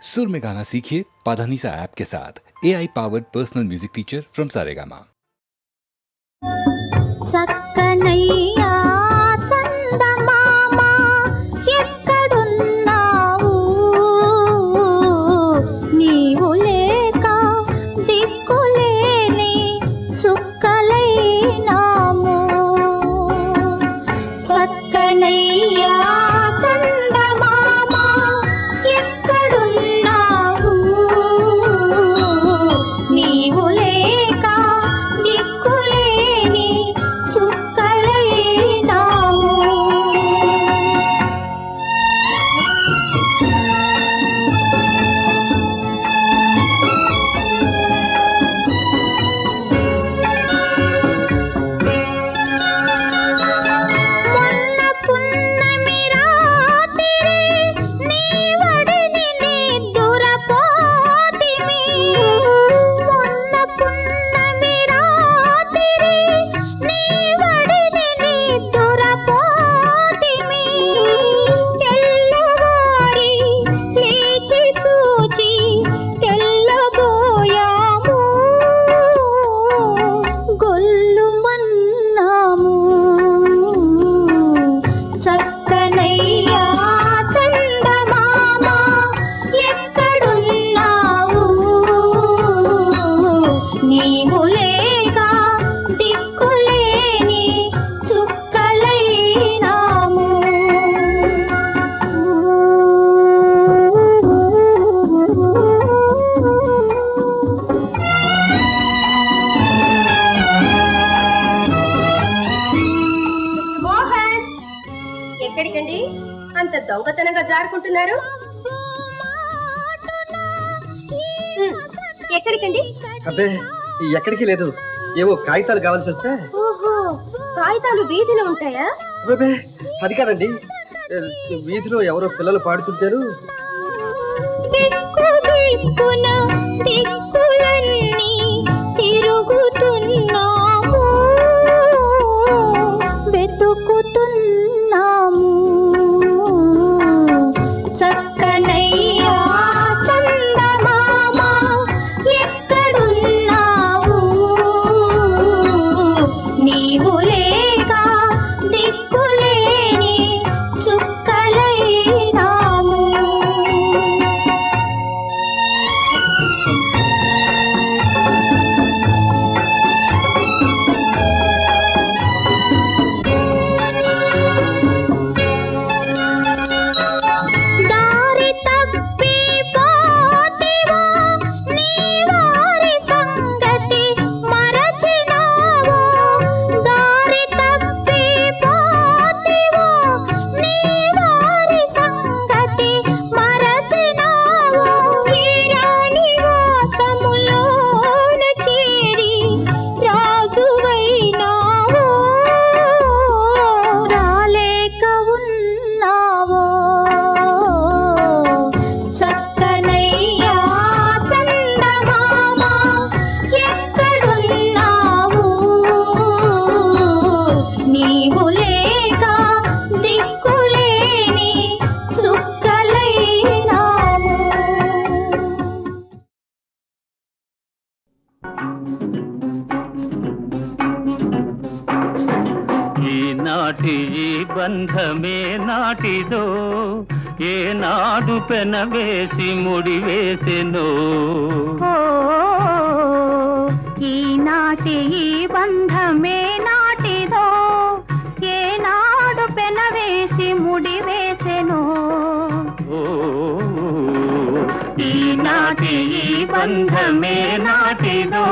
सुर में गाना सीखिए पाधानीसा ऐप के साथ। AI powered personal music teacher from Saregama. చక్కనయ్యా చందమామ ఎక్కడున్నావు నీవు లేక దిక్కులేని సుక్కలైనాము చక్కనయ్యా చందమామ ఎక్కడున్నావు నీవు లేక దిక్కులేని అంత దొంగతనంగా జారుకుంటున్నారు? ఎక్కడికండి? అబ్బే ఎక్కడికి లేదు, ఏవో కాగితాలు కావాల్సి వస్తే. ఓహో, కాగితాలు వీధిలో ఉంటాయా? అబ్బే అది కాదండి, వీధిలో ఎవరో పిల్లలు పాడుతుంటారు. వెతుకుతున్నాము చక్కనయ్యా చందమామ ఎక్కడున్నావు నీవు లేక దిక్కులేని చుక్కలైనాము. ఈనాటి ఈ బంధమే నాటిదో, ఏనాడు పెనవేసి ముడివేసెనో. ఈనాటి ఈ బంధమే నాటిదో, ఏనాడు పెనవేసి ముడివేసెనో. ఈనాటి ఈ బంధమే నాటిదో.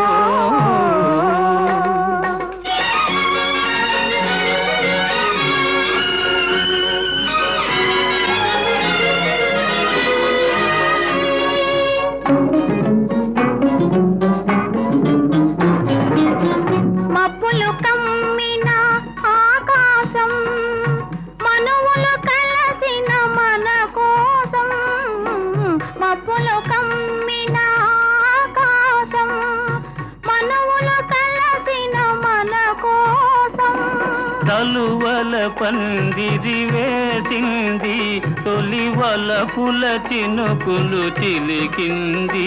మబ్బులు కమ్మిన ఆకాశం మనువులు కలసిన మన కోసం. మబ్బులు కమ్మిన ఆకాశం తలువల పందిరి వేసింది తొలి వలపుల చినుకులు చిలికింది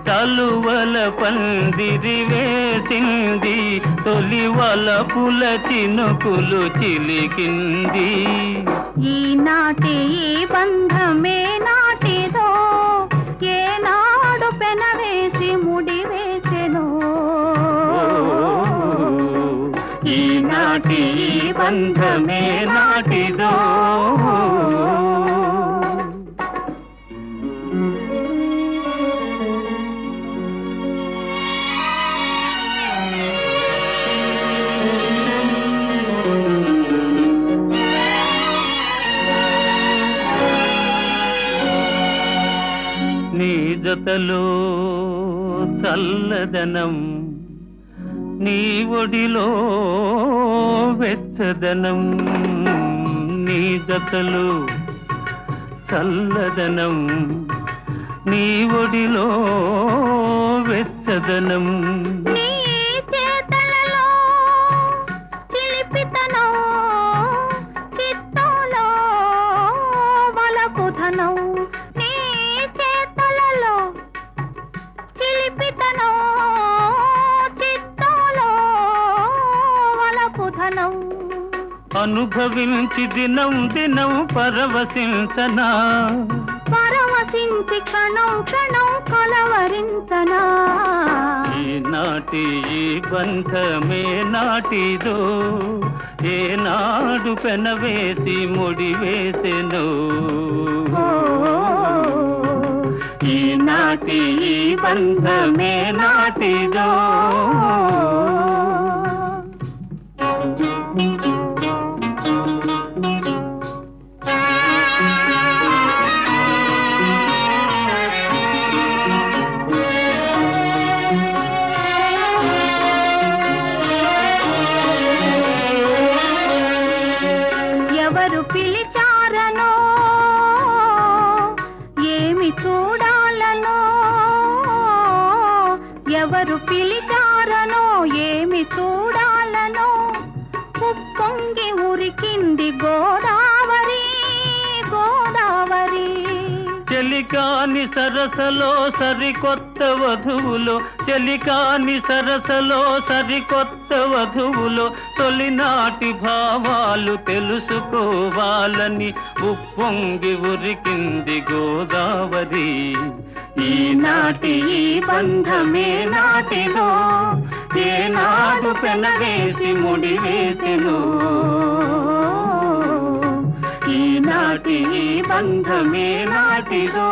తలువల పందిరి వేసింది తొలి వలపుల చినుకులు చిలికింది ఈనాటి ఈ బంధమే నాటిదో ఏనాడు పెనవేసి ముడివేసెను ఈనాటి ఈ బంధమే నాటిదో నీ జతలో చల్లదనం నీ ఒడిలో వెచ్చదనం నీ జతలో చల్లదనం నీ ఒడిలో వెచ్చదనం నీ చేతలలో చిలిపితనం చిత్తంలో వలపుధనం నీ చేతలలో చిలిపితనం చిత్తంలో వలపుధనం అనుభవించి దినం దినం పరవశించనా పరవశించి క్షణం క్షణం కలవరించనా ఈనాటి ఈ బంధమే నాటిదో ఏనాడు పెనవేసి ముడివేసెను ఈనాటి ఈ బంధమే నాటిదో ఎవరు పిలిచారనో ఏమి చూడాలనో ఎవరు పిలిచారనో ఏమి చూడాలనో ఉప్పొంగి ఉరికింది గోదావరి గోదావరి చెలికాని సరసలో సరికొత్త వధువులో చెలికాని సరసలో సరికొత్త వధువులో తొలినాటి భావాలు తెలుసుకోవాలని ఉప్పొంగి ఉరికింది గోదావరి ఈనాటి ఈ బంధమే నాటిదో ఏనాడు పెనవేసి ముడివేసెను ఈనాటి ఈ బంధమే నాటిదో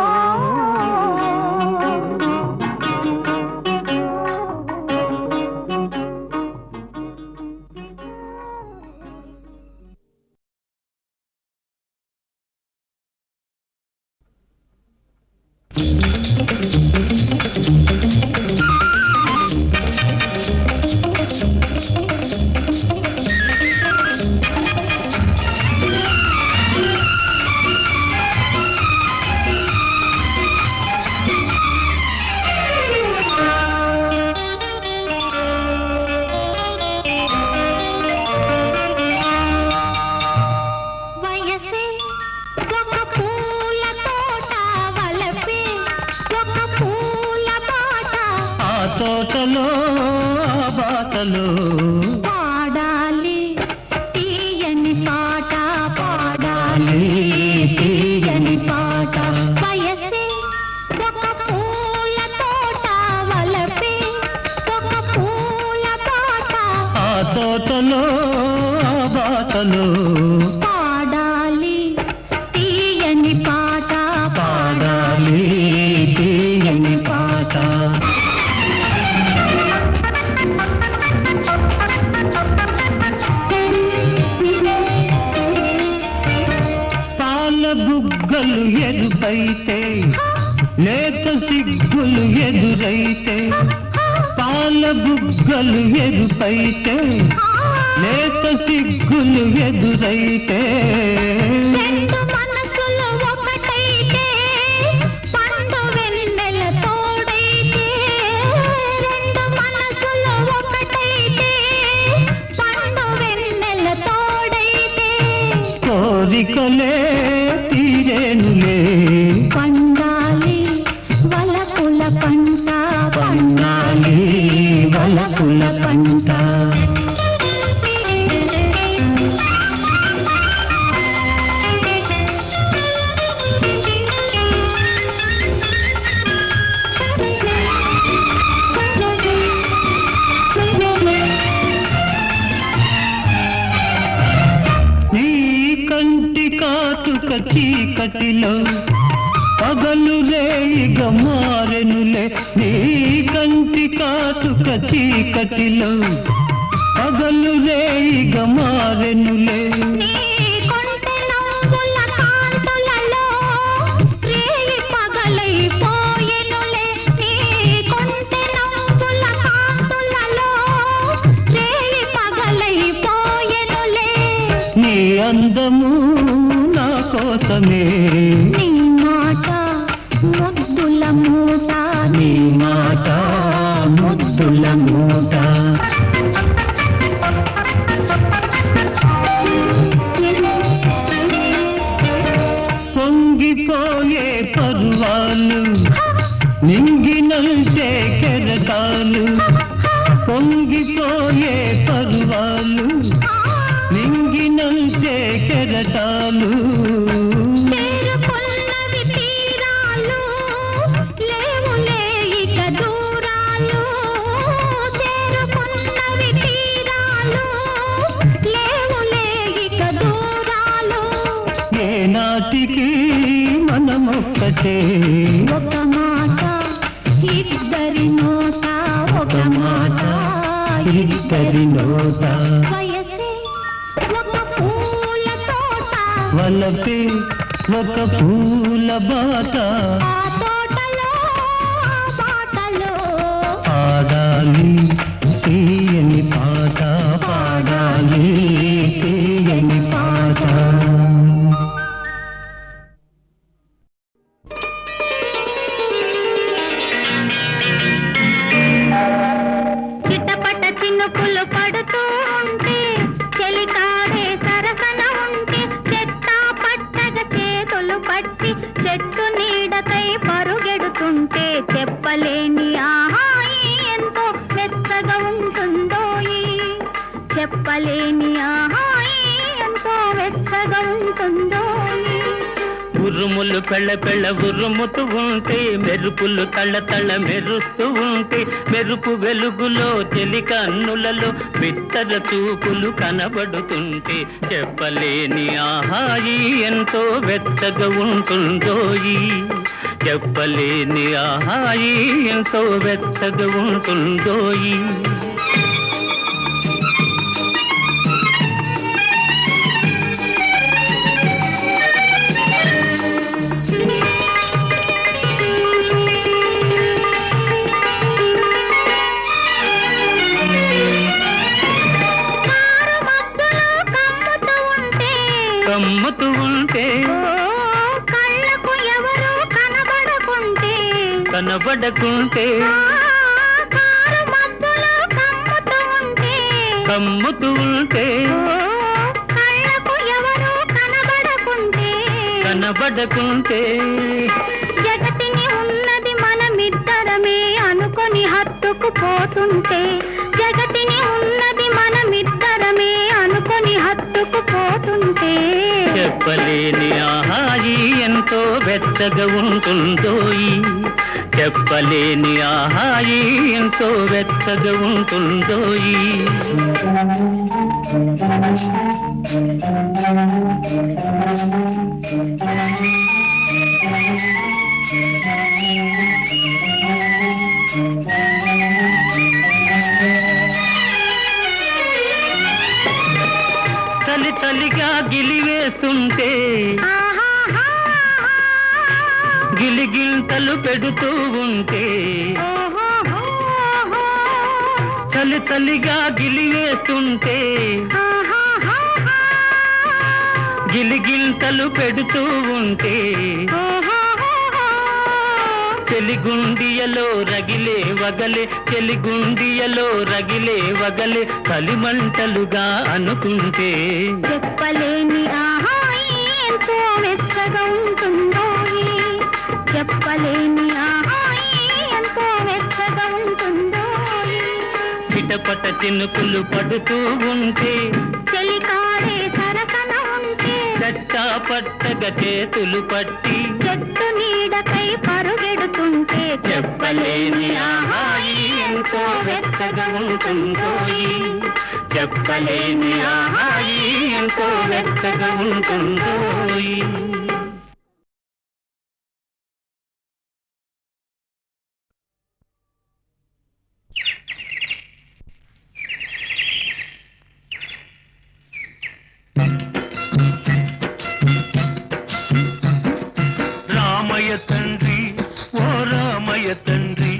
వయసే ఒక పూల తోట వలపే ఒక పూల బాట ఆ తోటలో ఆ బాటలో పాడాలి తీయని పాట పాడాలి తీయని పాట వయసే ఒక పూల తోట వలపే ఒక పూల బాట ఆ తోటలో ఆ బాటలో పాడాలి తీయని పాట పాడాలి తీయని పాట పాల బుగ్గలు ఎరుపైతే లేత సిగ్గులు ఎదురైతే పాల బుగ్గలు ఎరుపైతే లేత సిగ్గులు ఎదురైతే రెండు మనసులు ఒకటైతే పండు వెన్నెల తోడైతే రెండు మనసులు ఒకటైతే పండు వెన్నెల చీకటిలో పగలు రేయిగ మారెనులే నీ కంటి కాటుక చీకటిలో పగలు రేయిగ మారెనులే నీ కొంటె నవ్వుల కాంతులలో రేయి పగలైపోయెనులే నీ కొంటె నవ్వుల కాంతులలో రేయి పగలైపోయెనులే నీ అందము నా కోసమే నీ మాట ముద్దుల మూట నీ మాట ముద్దుల మూట పొంగిపోయే పర్వాలు నింగినంటే కెరటాలు పొంగిపోయే పర్వాలు నింగినంటే కెరటాలు చేరుకున్నవి తీరాలు లేవులే ఇక దూరాలు చేరుకున్నవి తీరాలు లేవులే ఇక దూరాలు ఏనాటికి మనమొక్కటే ఒక మాట ఇద్దరి నోట ఒక మాట ఇద్దరి నోట వయసే ఒక పూల తోట వలపే ఒక పూల బాట ఆ తోటలో ఆ బాటలో పాడాలి తీయని పాట పాడాలి తీయని పాట చిటపట చినుకులు పడుతూ ఉంటే చెలికాడే సరసన ఉంటే చెట్టా పట్టగ చేతులు పట్టి చెట్టు నీడకై పరుగెడుతుంటే చెప్పలేని ఆహాయి ఎంతో మెత్తగా ఉంటుందోయి చెప్పలేని ఆహాయి ఎంతో మెత్తగా ఉంటుందోయి ఉరుములు పెళ్ళ పెళ్ళ ఉరుముతూ ఉంటే మెరుపులు తళ్ళ తళ్ళ మెరుస్తూ ఉంటే మెరుపు వెలుగులో చెలి కన్నులలో బిత్తర చూపులు కనబడుతుంటే చెప్పలేని ఆహాయి ఎంతో వెచ్చగా ఉంటుందోయి చెప్పలేని ఆహాయి ఎంతో వెచ్చగా ఉంటుందోయి కమ్ముతూ ఉంటే కళ్ళకు ఎవరు కనబడకుంటే కనబడకుంటే కారు మధ్యలో కమ్ముతూ ఉంటే కమ్ముతూ ఉంటే కళ్ళకు ఎవరు కనబడకుంటే కనబడకుంటే జగతిని ఉన్నది మనమిద్దరమే అనుకొని హత్తుకుపోతుంటే జగతిని ఉన్నది మనమిద్దరమే అనుకొని హత్తుకుపోతుంటే చెప్పలేని ఆహాయి ఎంతో వెచ్చగా ఉంటుందోయి చెప్పలేని ఆహాయి ఎంతో వెచ్చగా ఉంటుందోయి చలి చలిగా గిలివేస్తుంటే గిలిగిల్తలు పెడుతూ ఉంటే చలి చలిగా గిలివేస్తుంటే గిలిగిల్తలు పెడుతూ ఉంటే చెలిగుండియలో రగిలే వగలే చెలిగుండియలో రగిలే వగలే కలిమంటలుగా అనుకుంటే చెప్పలేని ఆహాయి ఎంతో మెచ్చగా ఉంటుందోయి చెప్పలేని ఆహాయి ఎంతో మెచ్చగా ఉంటుందోయి చిటపట చినుకులు పడుతూ ఉంటే చెలికాడే సరసన ఉంటే చట్టా పట్టగా చేతులు పట్టి చెట్టు నీడకై పరుగెడుతుంటే చెప్పలేని ఆహాయి ఎంతో వెచ్చగా ఉంటుందోయి చెప్పలేని ఆహాయి ఎంతో వెచ్చగా ఉంటుందోయి తండ్రి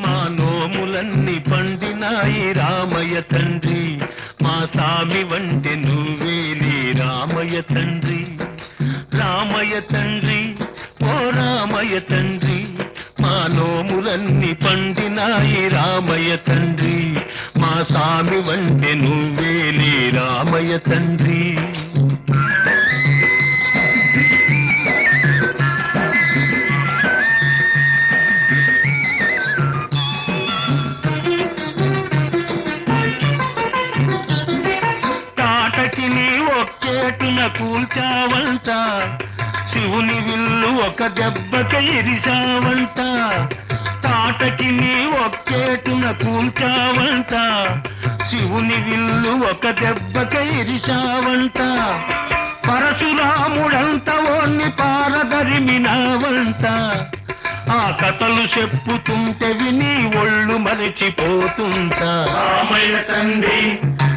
మా నోములన్నీ పండినాయి రామయ్య తండ్రి మా సామి వంటి నువ్వేలే రామయ్య తండ్రి రామయ్య తండ్రి ఓ రామయ్య తండ్రి మా నోములన్నీ పండినాయి రామయ్య తండ్రి మా సామి వంటి నువ్వేలే రామయ్య తండ్రి కూల్చావంట శివుని విల్లు ఒక దెబ్బక ఎరిశావంట తాటకి నీ ఒక్కేటున కూల్చావంట శివుని విల్లు ఒక దెబ్బక ఎరిశావంట పరశురాముడంత ఓన్ని పారదరిమినావంట ఆ కథలు చెప్పుతుంటే విని ఒళ్ళు మరిచిపోతుంటా రామయ్య తండ్రి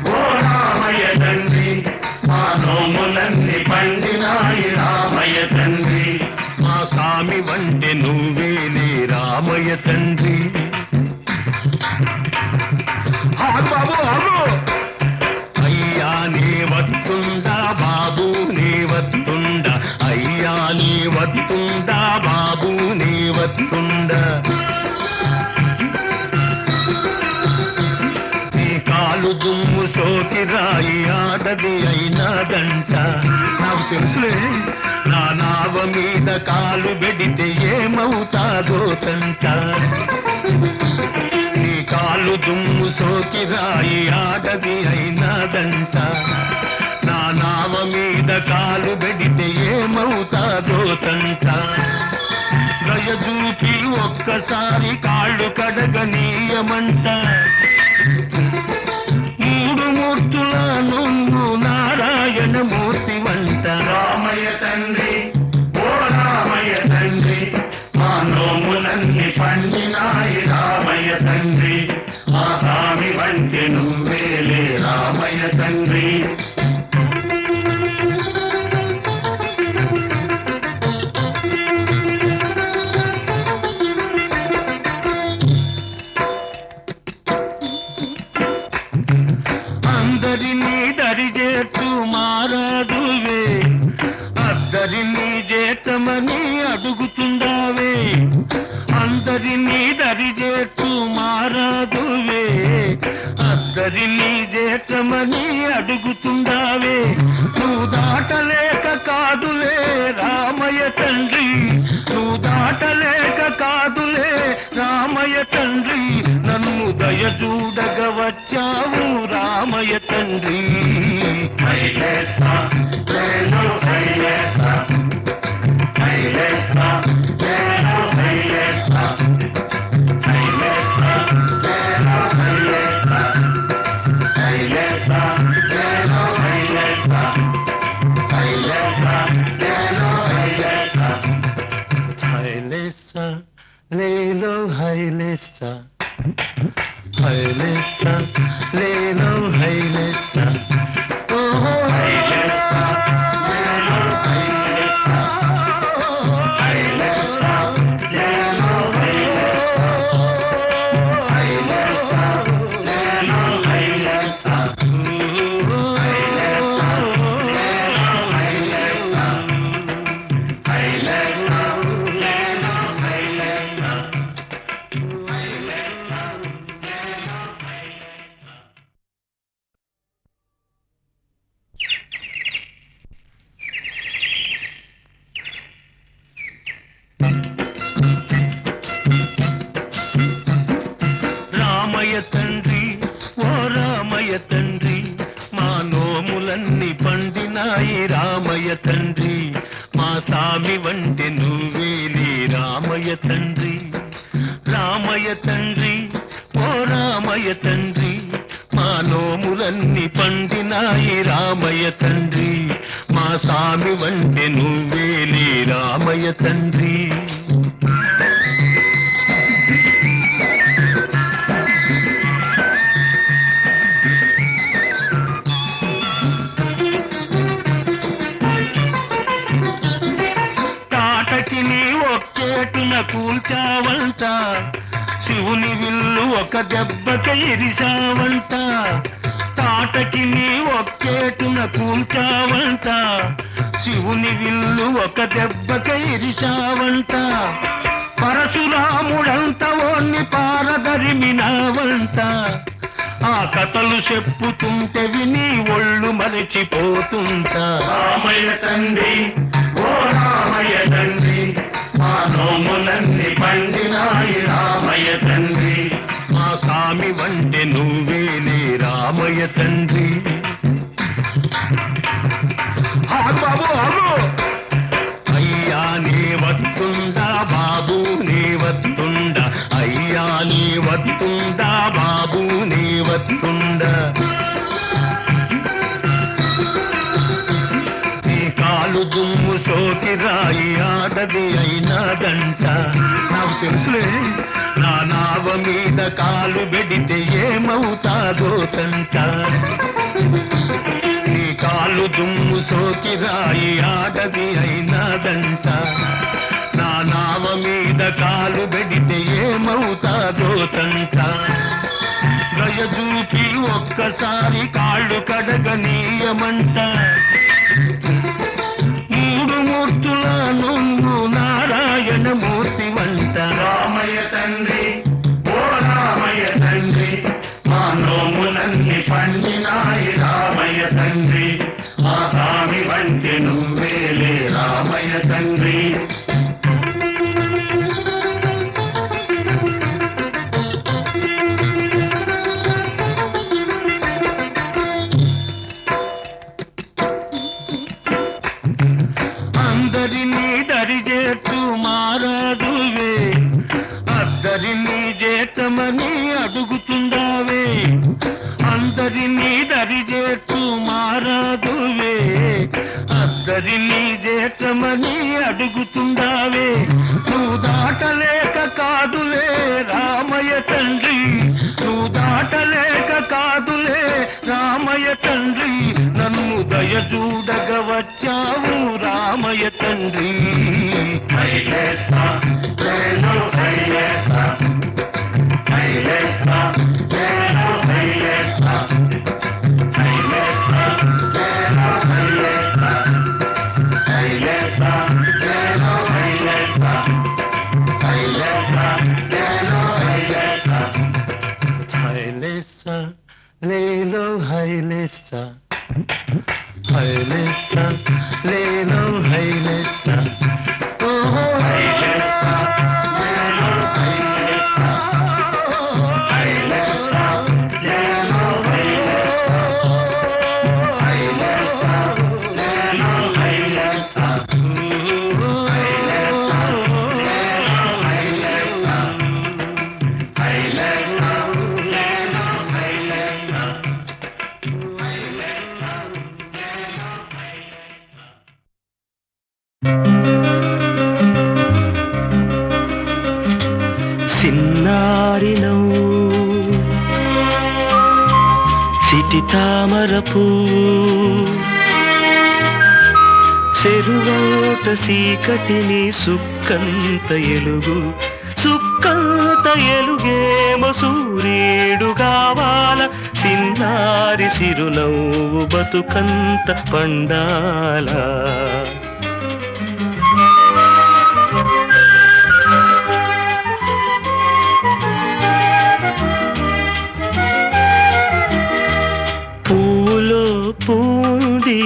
ఓ రామయ్య తండ్రి మా నోములన్నీ పండినాయి రామయ్య తండ్రి మా సామి వంటి నువ్వేలే రామయ్య తండ్రి బాబు అయ్యా నీ వత్తుండా బాబు నీ వత్తుండా అయ్యా నీ వత్తుండా బాబు నీ వత్తుండా కాలు దుమ్ము సోకి రాయి ఆడది అయినాదంట నాకు తెలుసులే నా నావ మీద కాలు పెడితే ఏమవుతాదో తంట నీ కాలు దుమ్ము సోకి రాయి ఆడది అయినాదంట నా నావ మీద కాలు పెడితే ఏమవుతాదో తంట దయచూపి ఒక్కసారి కాళ్ళు కడగనీయమంట మూడు మూర్తుల నువ్వు నారాయణ మూర్తి వంట రామయ్య తండ్రి ఓ రామయ్య తండ్రి మా నోములన్నీ పండినాయి రామయ్య తండ్రి మా స్వామి వంటి నువ్వేలే రామయ్య తండ్రి చేతమని అడుగుతుండావే అందరినీ దరిచేస్తూ మారాదువే అందరినీ చేతమని అడుగుతుండావే నువ్వు దాటలేక కాదులే రామయ్య తండ్రి నువ్వు దాటలేక కాదులే రామయ్య తండ్రి నన్ను దయచూడగ వచ్చావు రామయ్య తండ్రి లేలో హైలేసా హైలేసా లేలో హైలేసా ఓహో హైలేసా లేలో హైలేసా హైలేసా లేలో హైలేసా లేలో హైలేసా రామయ్య తండ్రి ఓ రామయ్య తండ్రి మా నోములన్నీ పండినాయి రామయ్య తండ్రి మా సామి వంటి నువ్వేలే రామయ్య తండ్రి రామయ్య తండ్రి ఓ రామయ్య తండ్రి మా నోములన్నీ పండినాయి రామయ్య తండ్రి మా సామి వంటి నువ్వేలే రామయ్య తండ్రి కూల్చ కూల్చావంట శివుని విల్లు ఒక దెబ్బక ఇరిశావంట తాటకి నీ ఒక్కేటున కూల్చావంట శివుని విల్లు ఒక దెబ్బక ఇరిశావంట పరశురాముడంత ఓన్ని పారదరిమినావంట ఆ కథలు చెప్పుతుంటే విని ఒళ్ళు మరచిపోతుంటా రామయ్య తండ్రి ఓ రామయ్య తండ్రి మా నోములన్నీ పండినాయి రామయ్య తండ్రి మా స్వామి వంటి నువ్వేలే రామయ్య తండ్రి బాబు బాబు అయ్యా నీ వత్తుండా బాబు నీ వత్తుండా అయ్యా నీ వత్తుండా బాబు నీ వత్తుండా నీ కాలు దుమ్ము సోకి రాయి ఆడది అయినాదంట నాకు తెలుసులే నా నావ మీద కాలు పెడితే ఏమవుతాదో తంట నీ కాలు దుమ్ము సోకి రాయి ఆడది అయినాదంట నా నావ మీద కాలు పెడితే ఏమవుతాదో తంట దయచూపి ఒక్కసారి కాళ్ళు కడగనీయమంట మూడు మూర్తుల నువ్వు నారాయణ మూర్తి వంట రామయ్య తండ్రి ఓ రామయ్య తండ్రి మా నోములన్నీ పండినాయి రామయ్య తండ్రి మా స్వామి వంటి నువ్వేలే రామయ్య తండ్రి అందరినీ దరిచేట్టు మారాదువే అద్దరినీ చేతమని అడుగుతుండావే అందరినీ దరిచేట్టు మారాదువే అద్దరినీ చేతమని అడుగుతుండావే నువ్వు దాటలేక కాదులే రామయ్య తండ్రి నువ్వు దాటలేక కాదులే రామయ్య తండ్రి నన్ను దయచూడగ వచ్చావు రామయ్య తండ్రి లేలో హైలేసా హైలేసా లేలో హైలేసా ఓహో హైలేసా లేలో హైలేసా హైలేసా లేలో హైలేసా లేలో హైలేసా సిన్నారినో సిటి తామరపు చెరువోట సీకటిని సుక్కంత ఎలుగేమో సూర్యుడు కావాల సిన్నారి సిరునవ్వు బతుకంత పండాల పూంది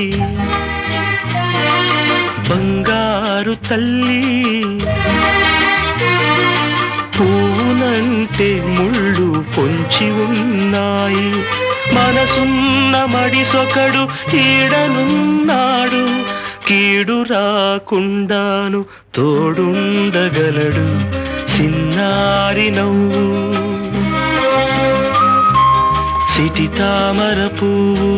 బంగారు తల్లి పూనంటే ముళ్ళు పొంచి ఉన్నాయి మనసున్న మడిసొకడు ఈడనున్నాడు కీడు రాకుండాను తోడుండగలడు సిన్నారి నవ్వు సిటి తామర పువ్వు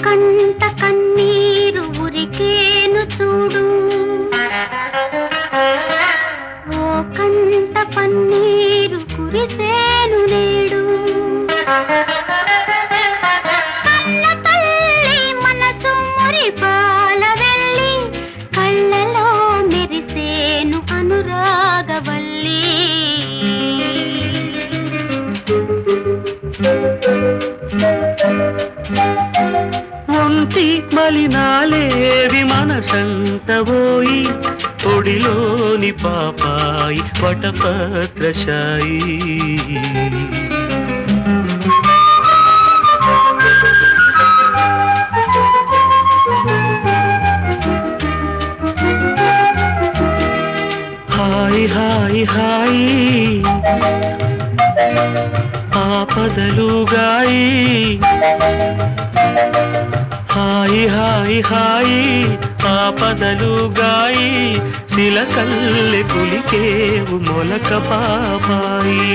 కంట కన్నీరు ఉరికేను చూడు పన్నీరు కురిసేను నేడు కన్న తల్లి మనసు మురిపాల వెళ్ళి కళ్ళలో మెరిసేను అనురాగవల్లి ఒంటి మలినాలేవి మనసంతబోయి ఒడిలోని పాపాయి వటపత్రశాయి హాయ్ హాయ్ హాయ్ ఆపదలుగాయి హాయి హాయి హాయి ఆపదలుగాయి శిలకల్లె పులికేవు మొలక పాపాయి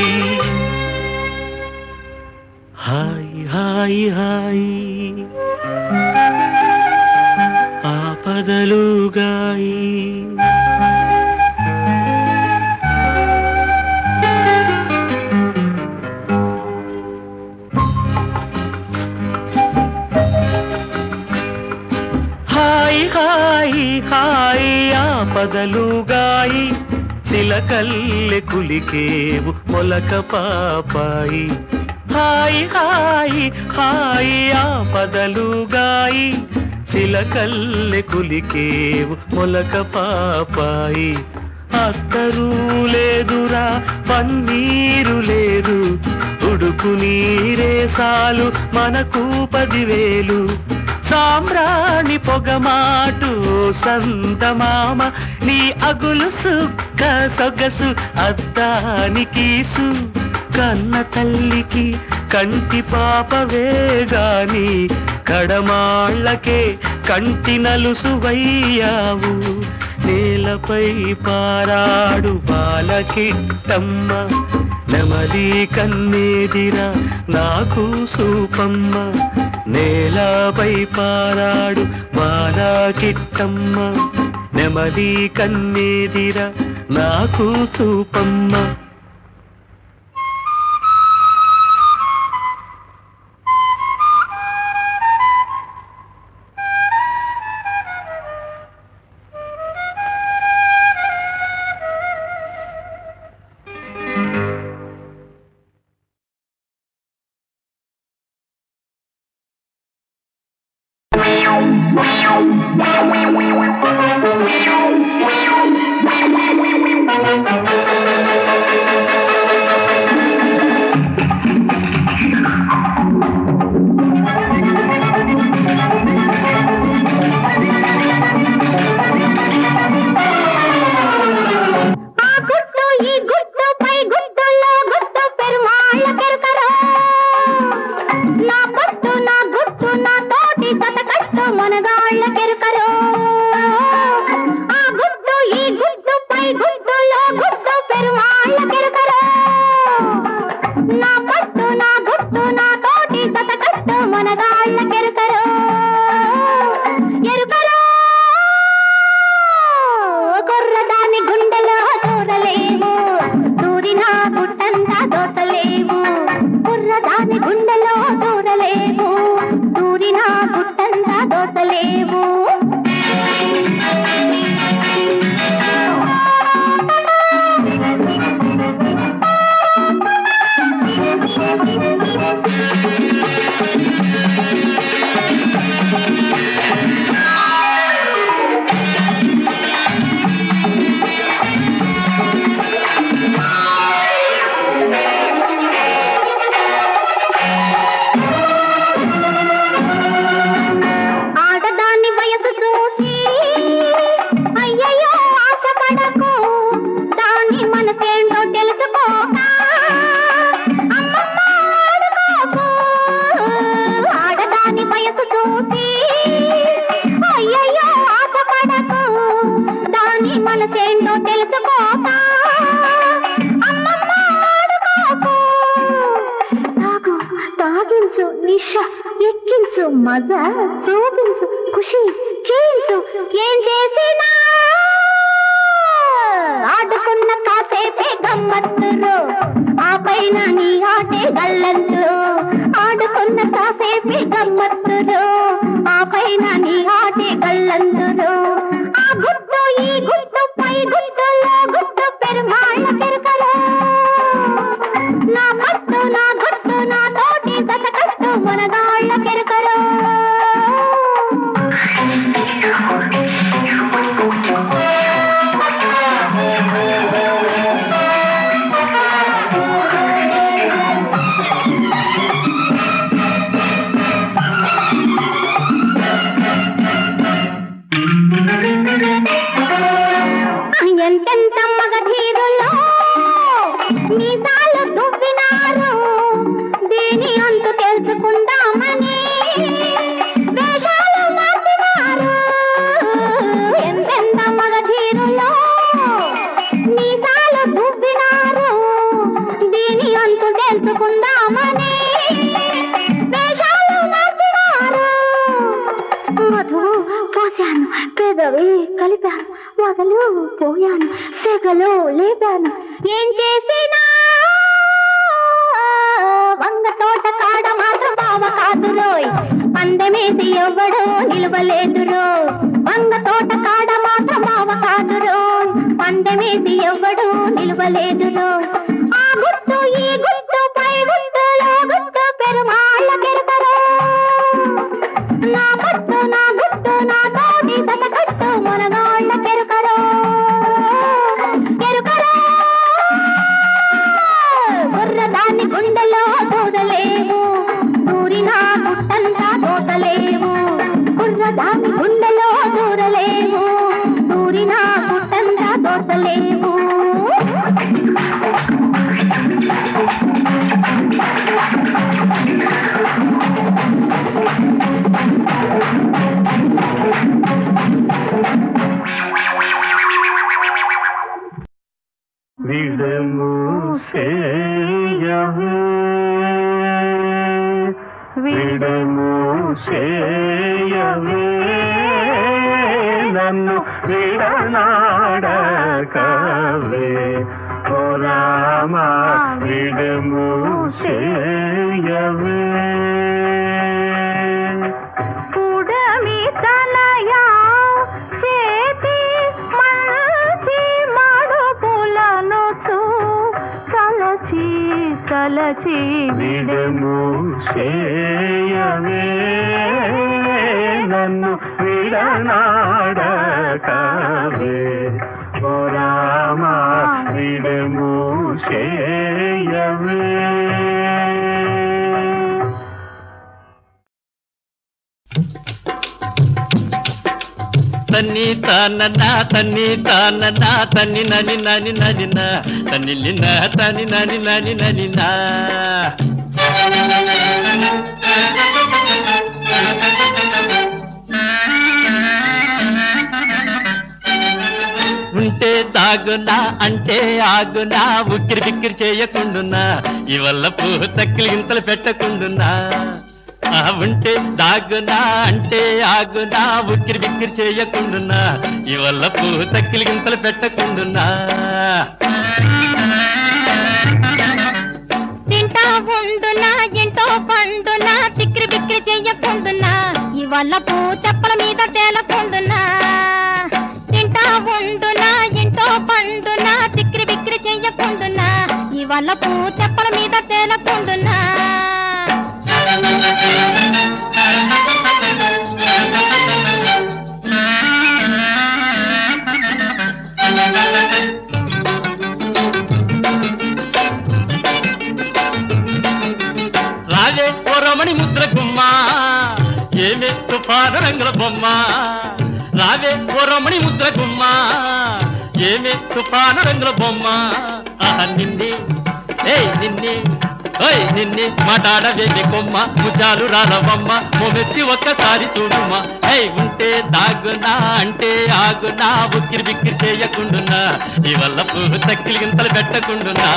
హాయి హాయి హాయి ఆపదలుగాయి హాయి హాయి హాయి ఆపదలుగాయి శిలకల్లె కులికేవు మొలక పాపాయి హాయి హాయి హాయి ఆపదలుగాయి శిలకల్లె కులికేవు మొలక పాపాయి అత్తరు లేదురా పన్నీరు లేదు ఉడుకు నీరే సాలు మనకు 10,000 సామ్రాణి పొగమాటు సంతమామ నీ అగులు సుక్క సొగసు అద్దానికీసు కన్న తల్లికి కంటి పాపవేగాని కడమాళ్ళకే కంటి నలుసువయ్యావు నేలపై పారాడు బాలకిట్టమ్మ నెమలి కన్నేదిరా నాకు సూపమ్మ నేలపై పారాడు బాలకిట్టమ్మ నెమలి కన్నేదిరా నాకు సూపమ్మ మజా చూపించు ఖుషి చేయించు ఏం చేసినా ఆడుకున్న కాసేపే గమ్మత్ ఎంతెంత మగధీరులో మీసాలు దువ్వినారు దీని అంతు తెలుసుకుందామని వేషాలు మార్చినారు ఎంతెంత మగధీరులో మీసాలు దువ్వినారు దీని అంతు తెలుసుకుందామని వేషాలు మార్చినారు మధు పోసాను పెదవి కలిపాను మొదలు పోయాను సెగలు లేపాను ఏం చేసినా వంగ తోట కాడ మాత్రం బావ కాదురోయ్ పందెమేసి ఎవ్వడో నిలవలేదురో వంగ తోట కాడ మాత్రం బావ కాదురోయ్ పందెమేసి ఎవ్వడో నిలవలేదురో ఆ గుర్తు ఈ గుర్తు పై గుర్తులో గుర్తు పెరుమాళ్ళ కెరకరో నా గుర్తు నా తోటి సతకట్టు మనగాళ్ళ కెరకరో కెరకరో గుర్రదాన్ని గుండెలో దూడలేవు దూరిన గుట్టంతా దోసలేవు గుర్రదాన్ని గుండెలో దూరలేవు దూరిన గుట్టంతా దోసలేవు విడమూసేయవే నన్ను విడనాడకవే ఓ రామా విడమూసేయవే పుడమి తనయా చేతి మంచి మడుపులను కలచి కలచి విడమూసేయవే నన్ను విడనాడకవే ఓ రామా విడమూసేయవే తన్ని తానన్నా తన్ని తానన్నా తన్ని నని నని ననినా తన్నిలిన తని నని నని ననినా ఉంటే దాగునా అంటే ఆగునా ఉక్కిరి బిక్కిరి చేయకుండున్నా ఇవల్ల పూ చక్కిలి గింతలు పెట్టకుండున్నా ఉంటే దాగునా అంటే ఆగునా ఉక్కిరి బిక్కిరి చేయకుండున్నా ఇవల్ల పూ చక్కిలి గింతలు పెట్టకుండున్నా తింటా ఉండునా ఎంటో పండునా తిక్కిరి బిక్కిరి చెయ్యకుండునా ఇవాళ పూ తెప్పల మీద తేలకుండునా తింటా ఉండునా ఎంటో పండునా తిక్కిరి బిక్కిరి చెయ్యకుండునా ఇవాళ పూ తెప్పల మీద తేలకుండునా రావే ఓ రమణి ముద్ర గుమ్మ ఏమే తుఫాను రంగుల బొమ్మ రావే ఓ రమణి ముద్ర గుమ్మ ఏమే తుఫాను రంగుల బొమ్మ నిన్నే నిన్నే ఓయ్ నిన్నే మాట్లాడవేమి కొమ్మ ముజాలు రాలవమ్మ మొమెత్తి ఒక్కసారి చూడుమా ఉంటే దాగునా అంటే ఆగునా ఉక్కిరి బిక్కిరి చేయకుండున్నా ఇవల్ల పూ తక్కిలి గింతలు పెట్టకుండున్నా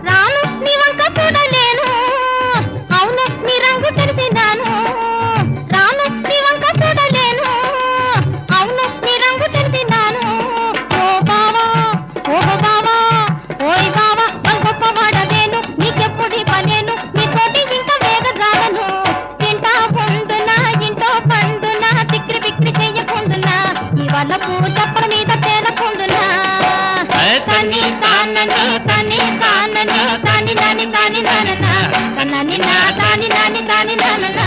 రాను నీ వంక చూడలేను అవును నీ రంగు తెలిసినాను రాను నీ వంక చూడలేను అవును నీ రంగు తెలిసినాను ఓ బావా ఓహో బావా ఓయ్ బావా గొప్ప వాడవేను నీకెప్పుడు పనేను నీతోటి ఇంకా వేగజాలను తింటా ఉండునా ఇంటో పండునా తిక్కిరి బిక్కిరి చెయ్యకుండునా ఇవాళ పూ చప్పల మీద తేలకుండునా తని తానని తని తానని తని నని తని నననా తనని నా తని నని తని నననా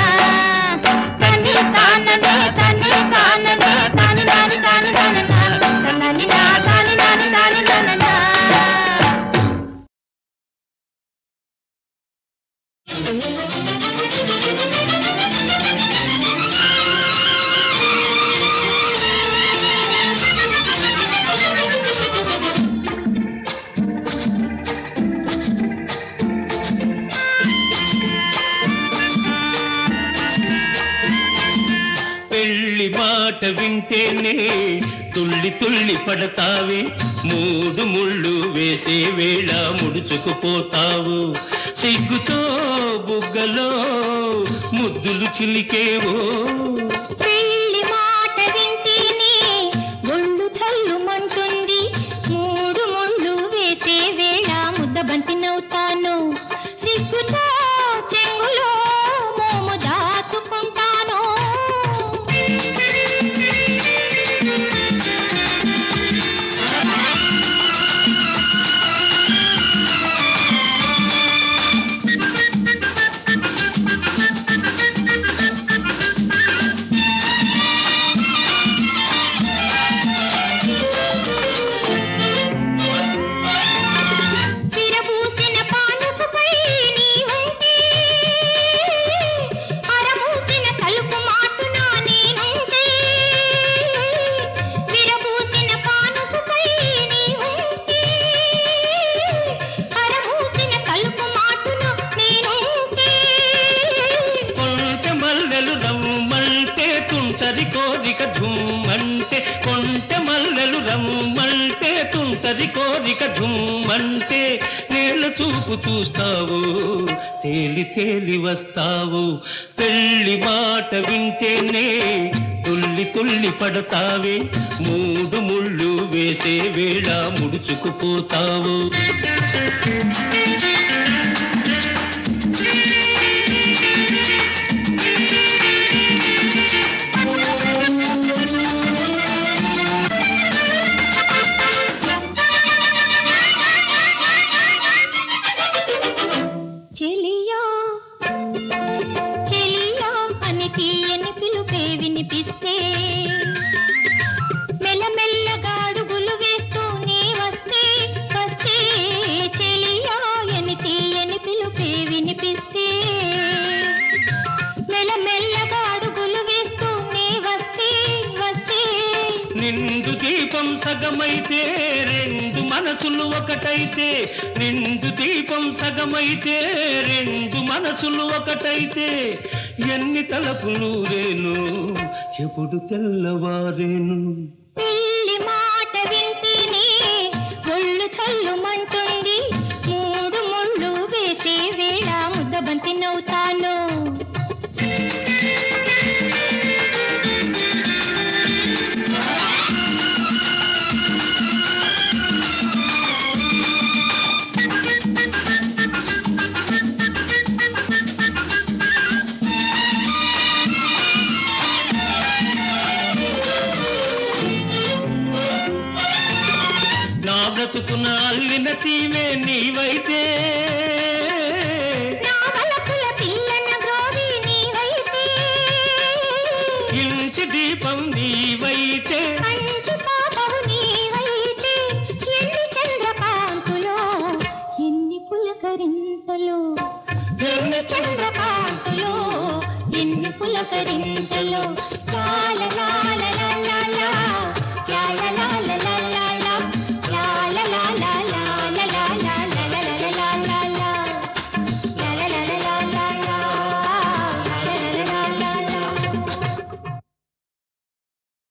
తని తానని తని తానని తని నని తని నననా తనని నా తని నని తని నననా మాట వింటేనే తుళ్ళి తుళ్ళి పడతావే మూడు ముళ్ళు వేసే వేళ ముడుచుకుపోతావు సిగ్గుతో బుగ్గలో ముద్దులు చిలికేవో పెళ్లి మాట వింటేనే ఒళ్ళు చల్లుమంటుంది మూడు ముళ్ళు వేసే వేళ ముద్దబంతి నవ్వుతాను సిగ్గుతో చెంగులో మోము దాచుకుంటాను కోరిక ధూమంటే కొంటె మల్లెలు రమ్మంటే తుంటది కోరిక ధూమంటే నేల చూపు చూస్తావు తేలి తేలి వస్తావు పెళ్లి మాట వింటేనే తుల్లి తుల్లి పడతావే మూడు ముళ్ళు వేసే వేళ ముడుచుకుపోతావు వినిపిస్తే మెల్లమెల్లగా అడుగులు వేస్తూ నీ వస్తే వస్తే చెలియా అని తీయని పిలుపే వినిపిస్తే మెల్లమెల్లగా అడుగులు వేస్తూ నీ వస్తే వస్తే నిండు దీపం సగమైతే రెండు మనసులు ఒకటైతే నిండు దీపం సగమైతే రెండు మనసులు ఒకటైతే ఎన్ని తలపులు రేను ఎప్పుడు తెల్లవారేను పెళ్లి మాట వింటేనే ఒళ్ళు చల్లుమంటుంది మూడు ముళ్ళు వేసే వేళ ముద్దబంతి నవ్వుతాను బ్రతుకున అల్లిన తీవే నీవైతే నా వలపుల పిల్లన బ్రోవి నీవైతే ఇంటి దీపం నీవైతే కంటి పాపవు నీవైతే ఎన్ని చంద్రకాంతులో ఎన్ని పులకరింతలో ఎన్ని చంద్రకాంతులో ఎన్ని పులకరింతలో లాల లాల లాల